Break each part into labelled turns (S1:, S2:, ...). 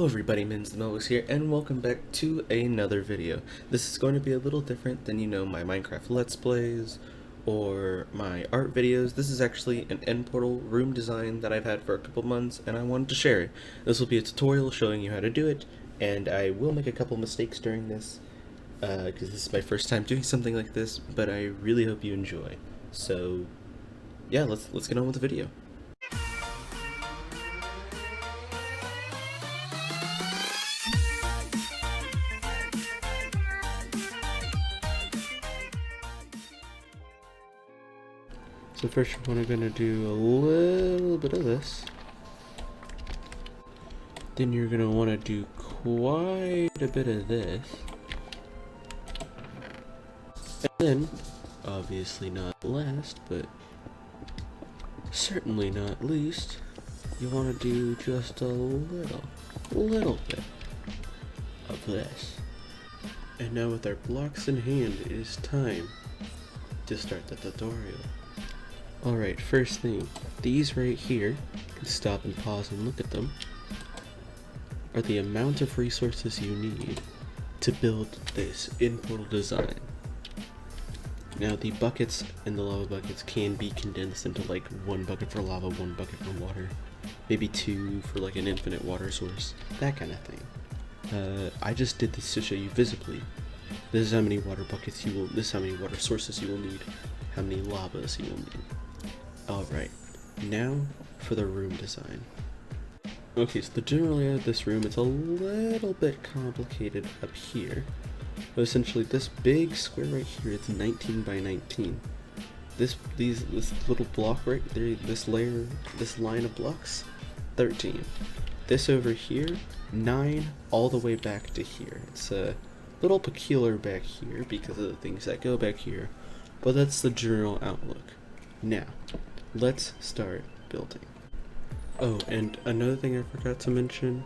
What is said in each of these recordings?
S1: everybody, Mins the Melvis here, and welcome back to another video. This is going to be a little different than, my Minecraft Let's Plays or my art videos. This is actually an end portal room design that I've had for a couple months, and I wanted to share it. This will be a tutorial showing you how to do it, and I will make a couple mistakes during this, because this is my first time doing something like this, but I really hope you enjoy. So, yeah, let's get on with the video. So first we're going to do a little bit of this. Then you're going to want to do quite a bit of this. And then, obviously not last, but certainly not least, you want to do just a little bit of this. And now with our blocks in hand, it is time to start the tutorial. Alright, first thing, these right here, you can stop and pause and look at them, are the amount of resources you need to build this in portal design. Now the buckets and the lava buckets can be condensed into like one bucket for lava, one bucket for water, maybe two for like an infinite water source, that kind of thing. I just did this to show you visibly. This is how many water buckets you will, this is how many water sources you will need, how many lavas you will need. Alright, now for the room design. Okay, so the general layout of this room, it's a little bit complicated up here. But essentially this big square right here, it's 19 by 19. This little block right there, this line of blocks, 13. This over here, 9 all the way back to here. It's a little peculiar back here because of the things that go back here, but that's the general outlook. Now, let's start building. Oh, and another thing I forgot to mention,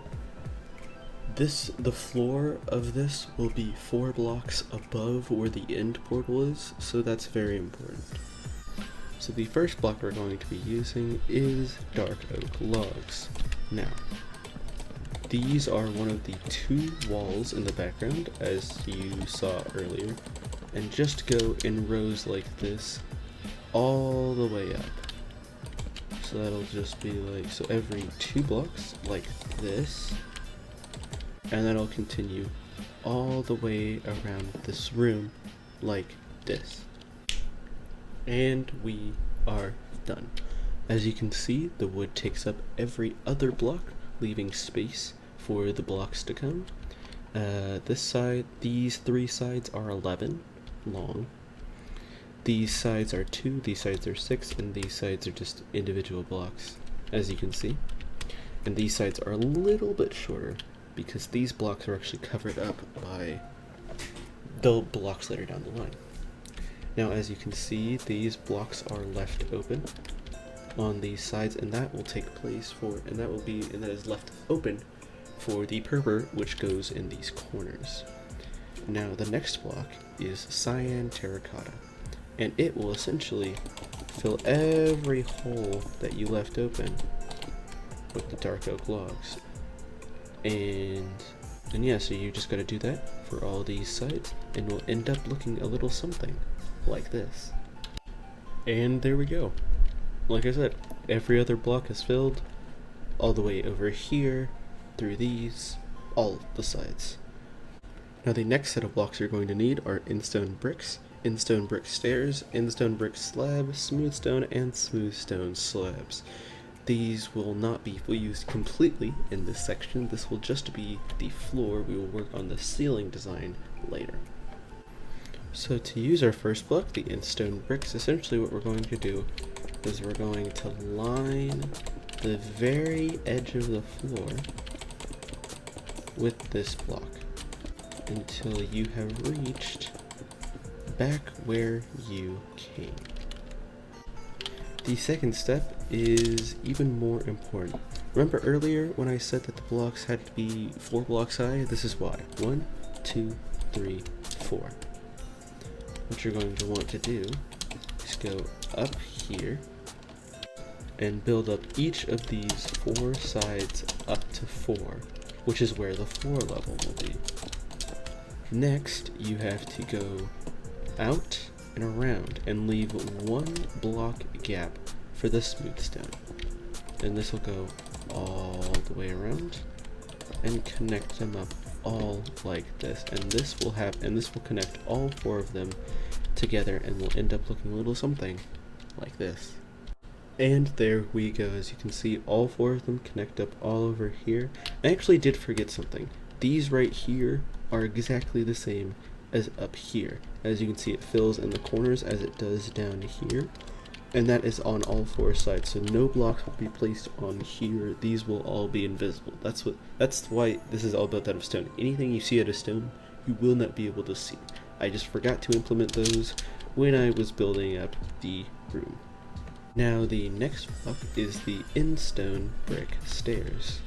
S1: the floor of this will be 4 blocks above where the end portal is, so that's very important. So the first block we're going to be using is dark oak logs. Now, these are one of the 2 walls in the background, as you saw earlier, and just go in rows like this all the way up. So that'll just be like, so every 2 blocks like this, and then I'll continue all the way around this room like this. And we are done. As you can see, the wood takes up every other block, leaving space for the blocks to come. This side, these 3 sides are 11 long. These sides are 2, these sides are 6, and these sides are just individual blocks, as you can see. And these sides are a little bit shorter, because these blocks are actually covered up by the blocks later down the line. Now, as you can see, these blocks are left open on these sides, and that will take place for, and that is left open for the purpur, which goes in these corners. Now, the next block is cyan terracotta, and it will essentially fill every hole that you left open with the dark oak logs. And yeah, so you just gotta do that for all these sides, and we'll end up looking a little something like this. And there we go. Like I said, every other block is filled all the way over here, through these, all the sides. Now the next set of blocks you're going to need are instone bricks, instone brick stairs, instone brick slab, smooth stone, and smooth stone slabs. These will not be used completely in this section. This will just be the floor. We will work on the ceiling design later. So to use our first block, the instone bricks, essentially what we're going to do is we're going to line the very edge of the floor with this block until you have reached back where you came. The second step is even more important. Remember earlier when I said that the blocks had to be 4 blocks high? This is why. 1, 2, 3, 4. What you're going to want to do is go up here and build up each of these 4 sides up to 4. which is where the floor level will be. Next, you have to go out and around and leave one block gap for the smooth stone. And this will go all the way around and connect them up all like this. And this will connect all 4 of them together and will end up looking a little something like this. And there we go. As you can see, all 4 of them connect up all over here. I actually did forget something. These right here are exactly the same as up here. As you can see, it fills in the corners as it does down here, and that is on all 4 sides, so no blocks will be placed on here. These will all be invisible. That's why this is all built out of stone. Anything you see out of stone, you will not be able to see. I just forgot to implement those when I was building up the room. Now the next block is the in-stone brick stairs,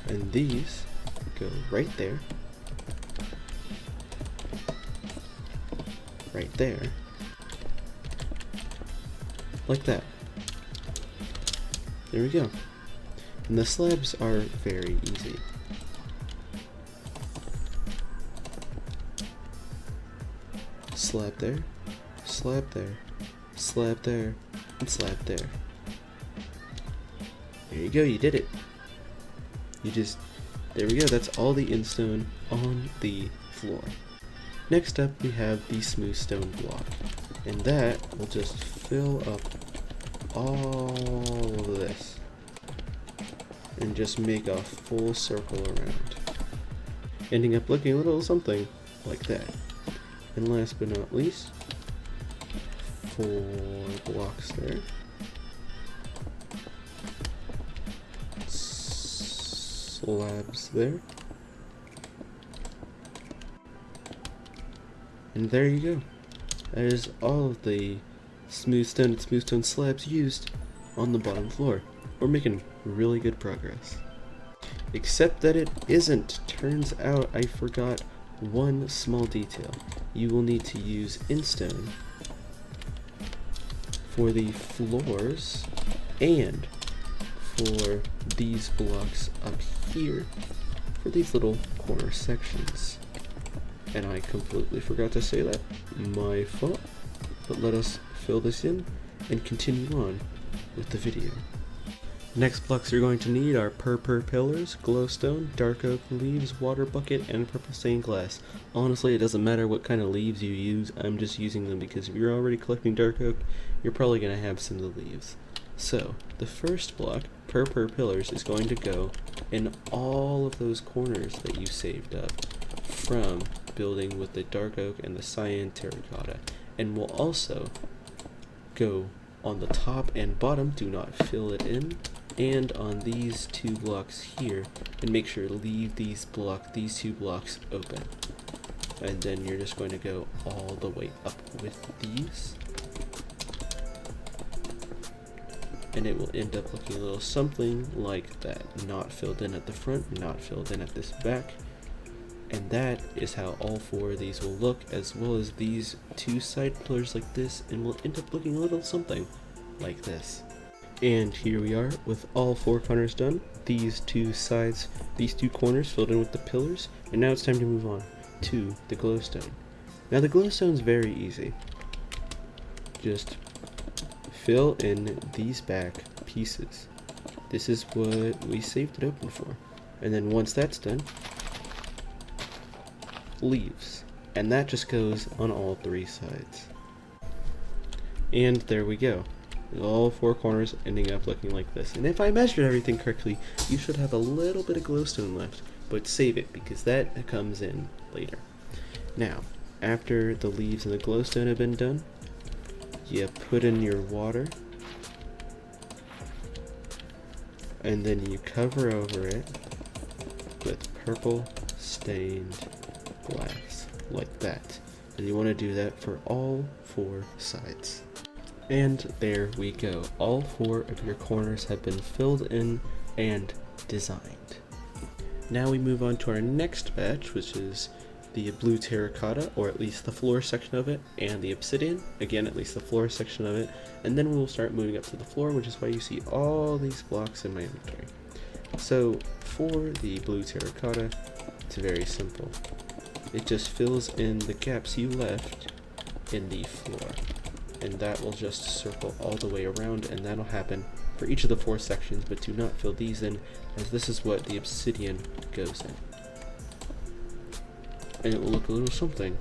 S1: and these go right there, right there, like that. There we go. And the slabs are very easy. Slab there, slab there, slab there, and slab there. There you go, you did it. There we go, that's all the in-stone on the floor. Next up we have the smooth stone block, and that will just fill up all of this and just make a full circle around, ending up looking a little something like that. And last but not least, 4 blocks there, slabs there, and there you go. That is all of the smooth stone slabs used on the bottom floor. We're making really good progress. Except that it isn't. Turns out I forgot one small detail. You will need to use in-stone for the floors and for these blocks up here for these little corner sections. And I completely forgot to say that. My fault. But let us fill this in and continue on with the video. Next blocks you're going to need are Purpur Pillars, glowstone, dark oak leaves, water bucket, and purple stained glass. Honestly, it doesn't matter what kind of leaves you use, I'm just using them because if you're already collecting dark oak, you're probably going to have some of the leaves. So, the first block, Purpur Pillars, is going to go in all of those corners that you saved up from building with the dark oak and the cyan terracotta, and will also go on the top and bottom. Do not fill it in, and on these 2 blocks here, and make sure to leave these 2 blocks open. And then you're just going to go all the way up with these, and it will end up looking a little something like that. Not filled in at the front, not filled in at this back. And that is how all 4 of these will look, as well as these 2 side pillars like this, and will end up looking a little something like this. And here we are with all 4 corners done. These 2 sides, these 2 corners filled in with the pillars, and now it's time to move on to the glowstone. Now the glowstone is very easy. Just fill in these back pieces. This is what we saved it open for. And then once that's done, leaves, and that just goes on all 3 sides. And there we go, all 4 corners ending up looking like this. And if I measured everything correctly, you should have a little bit of glowstone left, but save it because that comes in later. Now, after the leaves and the glowstone have been done, you put in your water, and then you cover over it with purple stained glass, like that. And you want to do that for all 4 sides. And there we go. All 4 of your corners have been filled in and designed. Now we move on to our next batch, which is the blue terracotta, or at least the floor section of it, and the obsidian, again at least the floor section of it, and then we will start moving up to the floor, which is why you see all these blocks in my inventory. So for the blue terracotta, it's very simple. It just fills in the gaps you left in the floor, and that will just circle all the way around, and that'll happen for each of the 4 sections, but do not fill these in, as this is what the obsidian goes in. And it will look a little something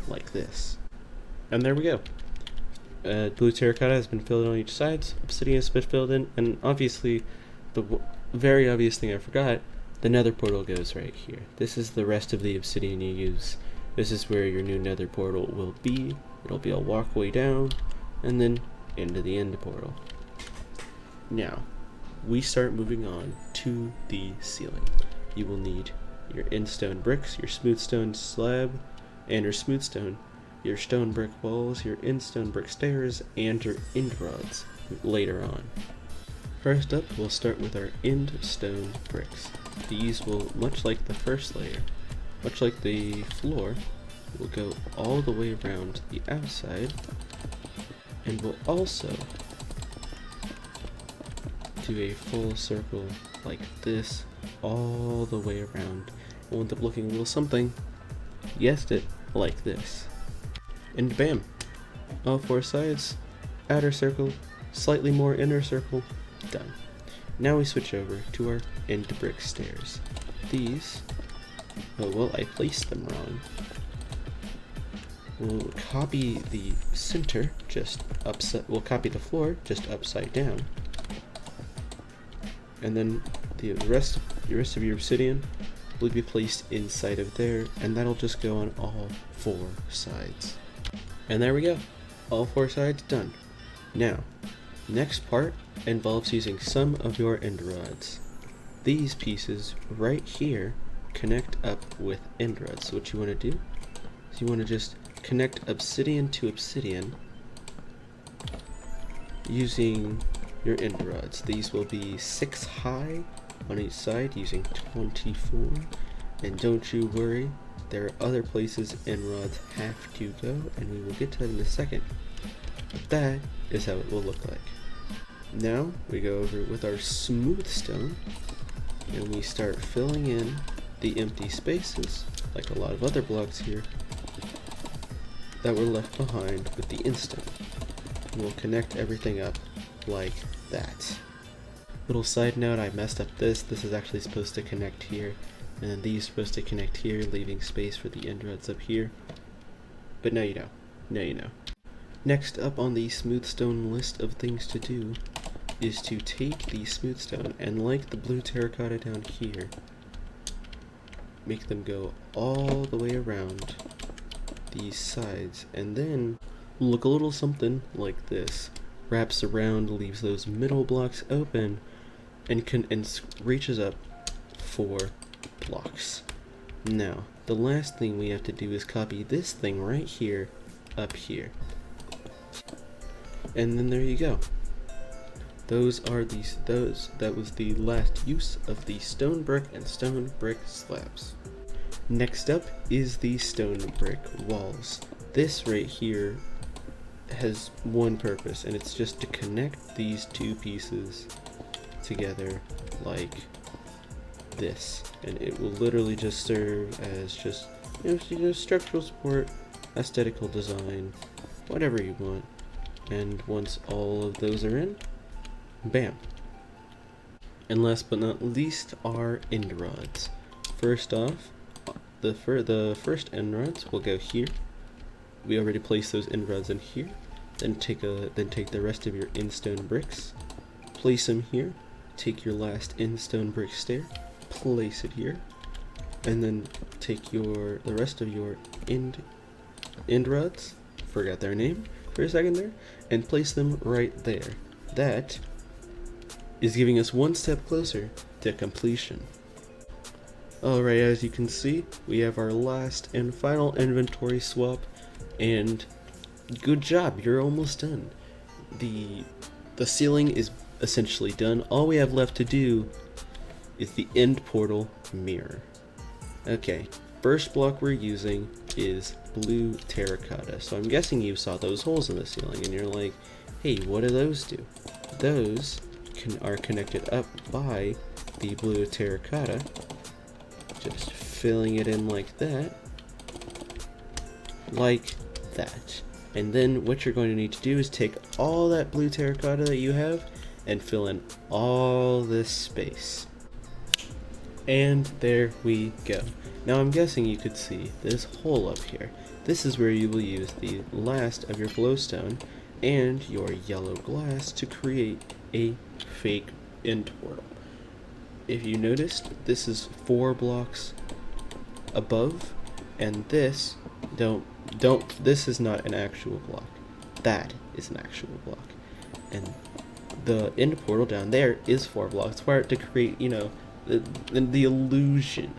S1: like this. And there we go. Blue terracotta has been filled in on each side, obsidian has been filled in, and obviously, the very obvious thing I forgot, the nether portal goes right here. This is the rest of the obsidian you use. This is where your new nether portal will be. It'll be a walkway down, and then into the end portal. Now, we start moving on to the ceiling. You will need your in-stone bricks, your smooth stone slab, and your smooth stone, your stone brick walls, your in-stone brick stairs, and your end rods later on. First up, we'll start with our end stone bricks. These will, much like the first layer, much like the floor, will go all the way around the outside, and will also do a full circle like this all the way around. We'll end up looking a little something, guessed it, like this. And bam! All 4 sides, outer circle, slightly more inner circle, done. Now we switch over to our end brick stairs. These, oh well, I placed them wrong. We'll copy the center just upside, we'll copy the floor just upside down. And then the rest of your obsidian will be placed inside of there, and that'll just go on all 4 sides. And there we go, all 4 sides done. Now, next part involves using some of your end rods. These pieces right here connect up with end rods. So what you want to do is you want to just connect obsidian to obsidian using your end rods. These will be 6 high on each side using 24, and don't you worry, there are other places end rods have to go, and we will get to that in a second. But that is how it will look like. Now we go over with our smooth stone, and we start filling in the empty spaces, like a lot of other blocks here, that were left behind with the in-stone. We'll connect everything up like that. Little side note, I messed up this. This is actually supposed to connect here, and then these are supposed to connect here, leaving space for the end rods up here. But now you know. Now you know. Next up on the smooth stone list of things to do is to take the smooth stone and, like the blue terracotta down here, make them go all the way around these sides, and then look a little something like this. Wraps around, leaves those middle blocks open, and reaches up 4 blocks. Now, the last thing we have to do is copy this thing right here up here. And then there you go. That was the last use of the stone brick and stone brick slabs. Next up is the stone brick walls. This right here has one purpose, and it's just to connect these 2 pieces together like this, and it will literally just serve as just structural support, aesthetical design, whatever you want. And once all of those are in, bam. And last but not least are end rods. First off, the first end rods will go here. We already placed those end rods in here. Then take the rest of your in-stone bricks, place them here. Take your last in-stone brick stair, place it here, and then take the rest of your end rods, forgot their name for a second there, and place them right there. That is giving us one step closer to completion. Alright, as you can see, we have our last and final inventory swap, and good job, you're almost done. The ceiling is essentially done. All we have left to do is the end portal mirror. Okay, first block we're using is blue terracotta. So I'm guessing you saw those holes in the ceiling and you're like, hey, what do those do? Those are connected up by the blue terracotta, just filling it in like that. Like that. And then what you're going to need to do is take all that blue terracotta that you have and fill in all this space. And there we go. Now I'm guessing you could see this hole up here. This is where you will use the last of your glowstone and your yellow glass to create a fake end portal. If you noticed, this is 4 blocks above, and this this is not an actual block. That is an actual block. And the end portal down there is 4 blocks for it to create, you know, the illusion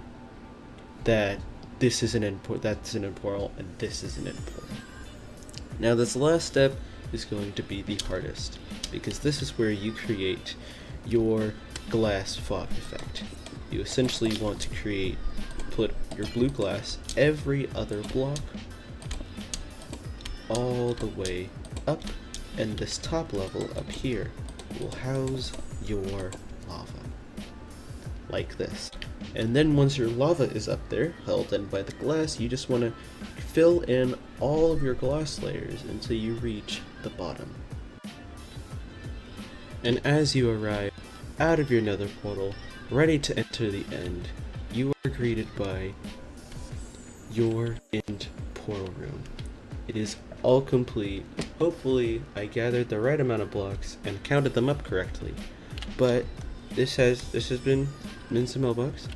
S1: that this is an end portal, that's an end portal, and this is an end portal. Now this last step is going to be the hardest, because this is where you create your glass fog effect. You essentially want to put your blue glass every other block all the way up, and this top level up here will house your lava, like this. And then once your lava is up there, held in by the glass, you just want to fill in all of your glass layers until you reach the bottom. And as you arrive out of your nether portal, ready to enter the end, you are greeted by your end portal room. It is all complete. Hopefully I gathered the right amount of blocks and counted them up correctly. But this has been Minsamilbucks.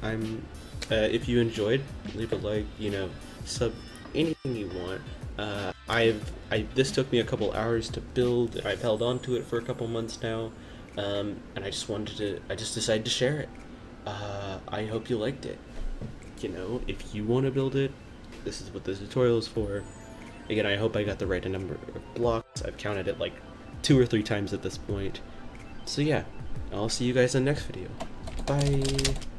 S1: If you enjoyed, leave a like, you know, sub, anything you want. This took me a couple hours to build. I've held on to it for a couple months now, and I just decided to share it. I hope you liked it. You know, if you want to build it, this is what this tutorial is for. Again, I hope I got the right number of blocks. I've counted it like 2 or 3 times at this point. So yeah, I'll see you guys in the next video. Bye!